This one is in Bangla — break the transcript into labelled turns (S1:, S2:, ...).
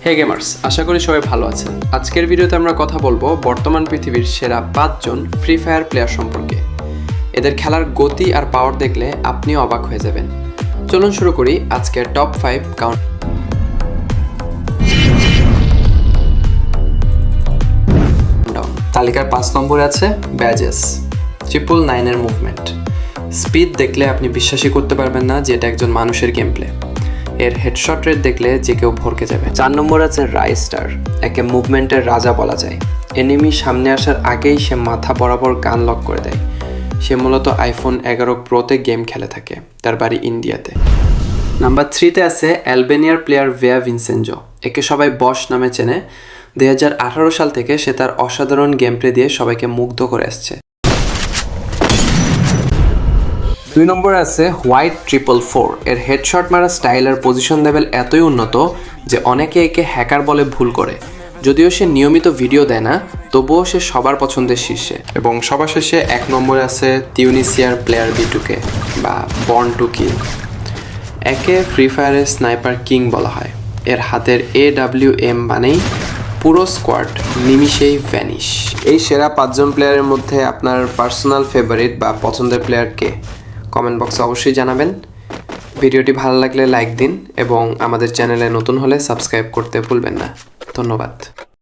S1: হে গেমার্স, আশা করি সবাই ভালো আছেন। আজকের ভিডিওতে আমরা কথা বলবো বর্তমান পৃথিবীর সেরা 5 জন ফ্রি ফায়ার প্লেয়ার সম্পর্কে। এদের খেলার গতি আর পাওয়ার দেখলে আপনিও অবাক হয়ে যাবেন। চলুন শুরু করি আজকের টপ 5 কাউন্ট। তালিকার 5 নম্বরে আছে ব্যাজেস 999 এর মুভমেন্ট। স্পিড দেখলে আপনি বিশ্বাসই করতে পারবেন না যে এটা একজন মানুষের গেম প্লে। এর হেডশট রেট দেখলে যে কেউ ভরকে যাবে। 4 নম্বর আছে রাইস্টার, একে মুভমেন্টের রাজা বলা যায়। এনিমি সামনে আসার আগেই সে মাথা বরাবর গান লক করে দেয়। সে মূলত আইফোন 11 প্রোতে গেম খেলে থাকে, তার বাড়ি ইন্ডিয়াতে। নাম্বার 3তে আছে অ্যালবেনিয়ার প্লেয়ার ভেয়া ভিনসেনজো, একে সবাই বস নামে চেনে। 2018 সাল থেকে সে তার অসাধারণ গেম প্লে দিয়ে সবাইকে মুগ্ধ করে আসছে। 2 নম্বরে আছে হোয়াইট 444, এর হেডশট মারা স্টাইল আর পজিশন লেভেল এতই উন্নত যে অনেকে একে হ্যাকার বলে ভুল করে। যদিও সে নিয়মিত ভিডিও দেয় না, তবুও সে সবার পছন্দের শীর্ষে। এবং সবার শেষে 1 নম্বরে আছে তিউনিসিয়ার প্লেয়ার B2K বা বর্ন টু কিল। একে ফ্রি ফায়ারের স্নাইপার কিং বলা হয়। এর হাতের AWM মানেই পুরো স্কোয়াড নিমিশেই ভ্যানিশ। এই সেরা 5 জন প্লেয়ারের মধ্যে আপনার পার্সোনাল ফেভারিট বা পছন্দের প্লেয়ার কে? কমেন্ট বক্সে অবশ্যই জানাবেন। ভিডিওটি ভালো লাগলে লাইক দিন এবং আমাদের চ্যানেলে নতুন হলে সাবস্ক্রাইব করতে ভুলবেন না। ধন্যবাদ।